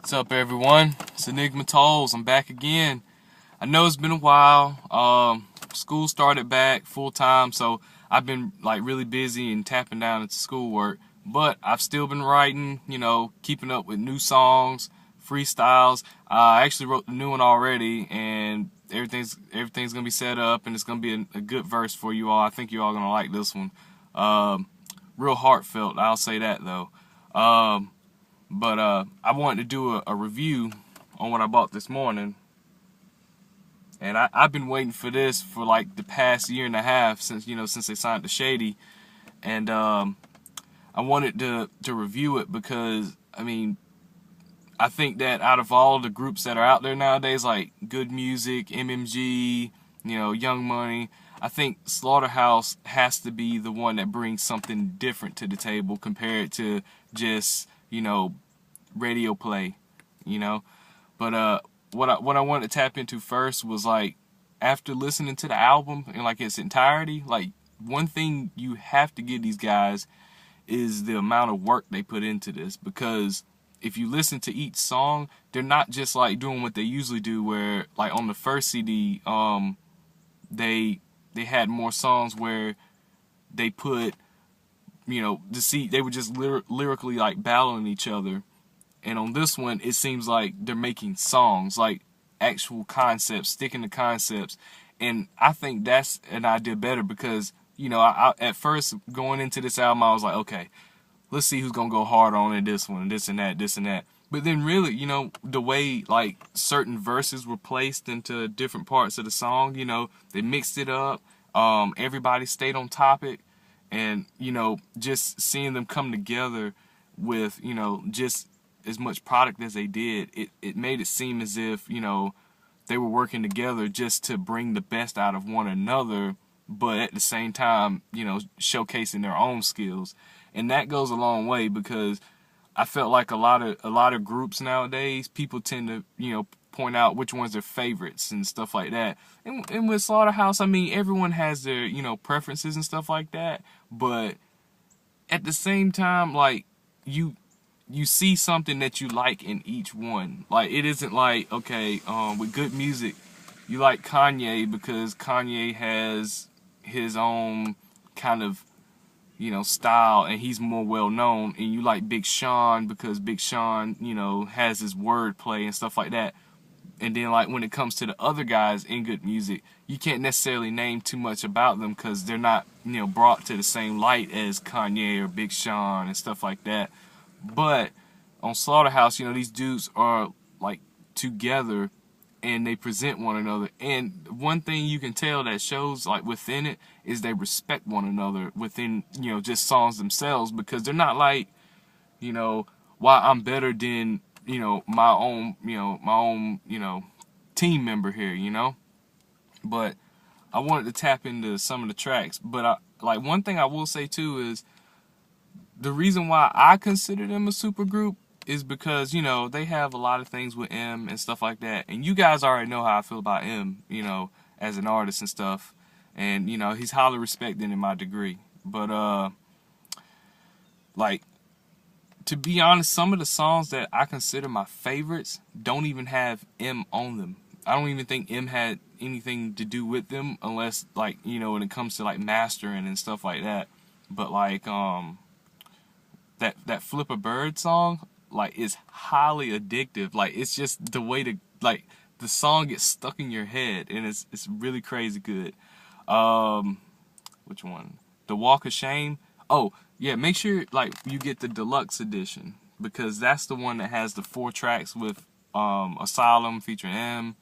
What's up, everyone? It's Enigma Towles. I'm back again. I know it's been a while. School started back full time, so I've been like really busy and tapping down into schoolwork. But I've still been writing, keeping up with new songs, freestyles. I actually wrote the new one already, and everything's gonna be set up, and it's gonna be a good verse for you all. I think you all gonna like this one. Real heartfelt. I'll say that though. But I wanted to do a review on what I bought this morning. And I've been waiting for this for like the past year and a half since they signed to Shady. And I wanted to review it because, I think that out of all the groups that are out there nowadays, like Good Music, MMG, Young Money, I think Slaughterhouse has to be the one that brings something different to the table compared to just, radio play, But what I wanted to tap into first was like after listening to the album in like its entirety, like one thing you have to give these guys is the amount of work they put into this, because if you listen to each song, they're not just like doing what they usually do where like on the first CD they had more songs where they put they were just lyrically like battling each other. And on this one, it seems like they're making songs, like actual concepts, sticking to concepts. And I think that's an idea better because, I at first going into this album, I was like, okay, let's see who's going to go hard on it, this one, this and that, this and that. But then really, the way like certain verses were placed into different parts of the song, they mixed it up. Everybody stayed on topic. And, just seeing them come together with, just as much product as they did, it made it seem as if, they were working together just to bring the best out of one another, but at the same time, showcasing their own skills. And that goes a long way because I felt like a lot of groups nowadays, people tend to, point out which ones are favorites and stuff like that. And with Slaughterhouse, everyone has their, preferences and stuff like that. But at the same time, like, you see something that you like in each one. Like, it isn't like, okay, with Good Music, you like Kanye because Kanye has his own kind of, style, and he's more well known. And you like Big Sean because Big Sean, has his wordplay and stuff like that. And then, like, when it comes to the other guys in Good Music, you can't necessarily name too much about them because they're not, brought to the same light as Kanye or Big Sean and stuff like that. But on Slaughterhouse, these dudes are, like, together and they present one another. And one thing you can tell that shows, like, within it is they respect one another within, just songs themselves, because they're not like, why I'm better than my own team member here, But I wanted to tap into some of the tracks. But one thing I will say too is the reason why I consider them a super group is because, they have a lot of things with M and stuff like that. And you guys already know how I feel about M, as an artist and stuff. And, he's highly respected in my degree. But, to be honest, some of the songs that I consider my favorites don't even have M on them. I don't even think M had anything to do with them unless, like, when it comes to, like, mastering and stuff like that. But, like, that Flip a Bird song, like, is highly addictive. Like, it's just the way the song gets stuck in your head, and it's really crazy good. Which one? The Walk of Shame. Oh, yeah, make sure, like, you get the deluxe edition, because that's the one that has the 4 tracks with Asylum featuring M,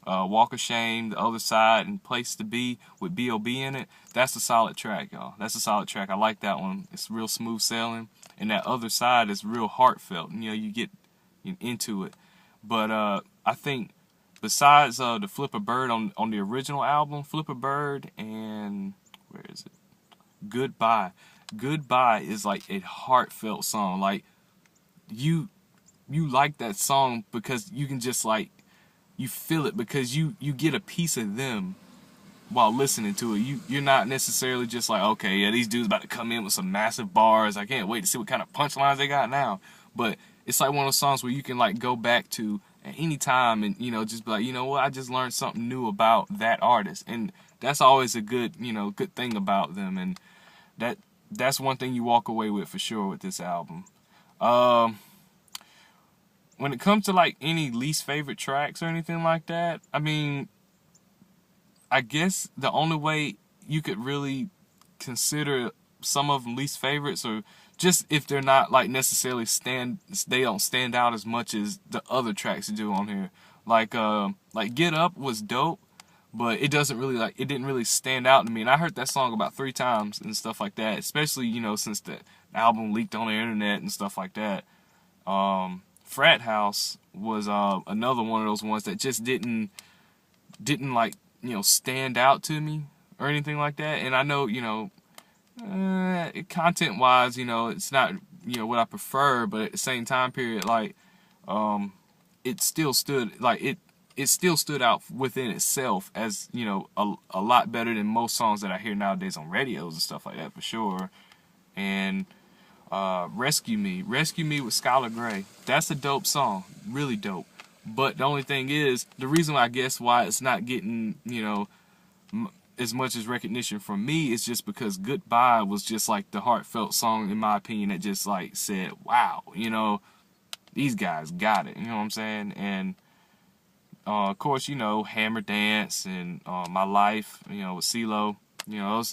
Walk of Shame, The Other Side, and Place to Be with B.o.b in it. That's a solid track, y'all. That's a solid track. I like that one. It's real smooth sailing. And that Other Side is real heartfelt. You get into it. But I think besides the Flip a Bird on the original album, Flip a Bird and, where is it? Goodbye. Goodbye is like a heartfelt song. Like, you like that song because you can just, like, you feel it because you get a piece of them while listening to it. You're not necessarily just like, okay, yeah, these dudes about to come in with some massive bars. I can't wait to see what kind of punchlines they got now. but it's like one of those songs where you can like go back to at any time and, you know, just be like, you know what, I just learned something new about that artist. And that's always a good, you know, good thing about them. And that's one thing you walk away with for sure with this album. When it comes to like any least favorite tracks or anything like that, I mean, I guess the only way you could really consider some of them least favorites, or just if they're not like necessarily they don't stand out as much as the other tracks do on here. Like Get Up was dope, but it didn't really stand out to me. And I heard that song about 3 times and stuff like that, especially, you know, since the album leaked on the internet and stuff like that. Frat House was another one of those ones that just didn't like, you know, stand out to me or anything like that. And I know, you know, content wise, you know, it's not, you know, what I prefer, but at the same time period, like, it still stood out within itself as, you know, a lot better than most songs that I hear nowadays on radios and stuff like that, for sure. And Rescue Me with Skylar Grey, that's a dope song, really dope. But the only thing is, the reason I guess why it's not getting, you know, as much as recognition from me is just because Goodbye was just like the heartfelt song, in my opinion, that just like said, wow, you know, these guys got it, you know what I'm saying? And of course, you know, Hammer Dance and My Life, you know, with CeeLo, you know,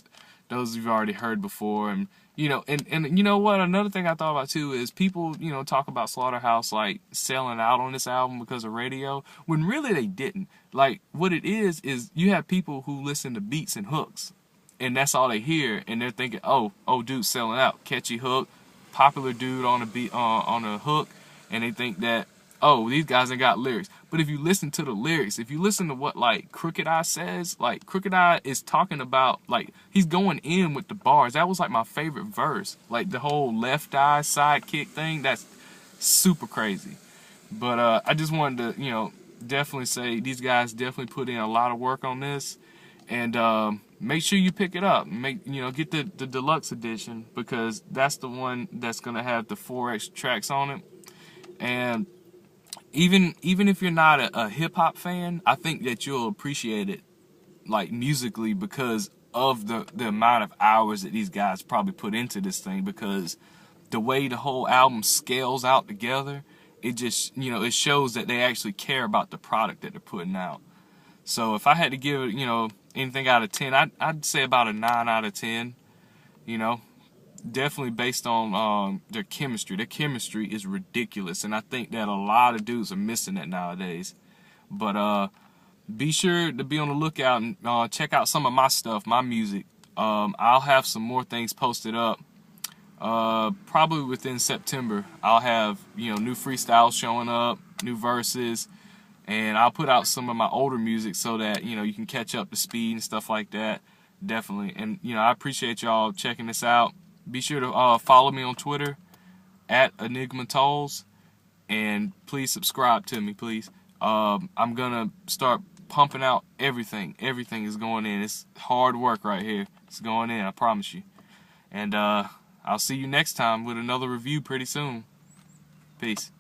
those you've already heard before. And you know, and you know what, another thing I thought about too is people, you know, talk about Slaughterhouse like selling out on this album because of radio, when really they didn't. Like, what it is you have people who listen to beats and hooks, and that's all they hear, and they're thinking, oh dude, selling out, catchy hook, popular dude on a beat, on a hook, and they think that, oh, these guys ain't got lyrics. But if you listen to the lyrics, if you listen to what like Crooked Eye says, like Crooked Eye is talking about, like, he's going in with the bars. That was like my favorite verse. Like the whole left eye sidekick thing, that's super crazy. But I just wanted to, you know, definitely say these guys definitely put in a lot of work on this. And make sure you pick it up. Get the deluxe edition, because that's the one that's gonna have the 4 extra tracks on it. And even if you're not a hip-hop fan, I think that you'll appreciate it, like, musically, because of the amount of hours that these guys probably put into this thing, because the way the whole album scales out together, it just, you know, it shows that they actually care about the product that they're putting out. So if I had to give it, you know, anything out of 10, I'd say about a 9 out of 10, you know. Definitely based on their chemistry. Their chemistry is ridiculous, and I think that a lot of dudes are missing that nowadays. But be sure to be on the lookout and check out some of my stuff, my music. I'll have some more things posted up. Probably within September, I'll have, you know, new freestyles showing up, new verses, and I'll put out some of my older music so that, you know, you can catch up to speed and stuff like that. Definitely. And, you know, I appreciate y'all checking this out. Be sure to follow me on Twitter at Enigma Towles, and please subscribe to me, please. I'm gonna start pumping out everything. Everything is going in. It's hard work right here. It's going in, I promise you. And I'll see you next time with another review pretty soon. Peace.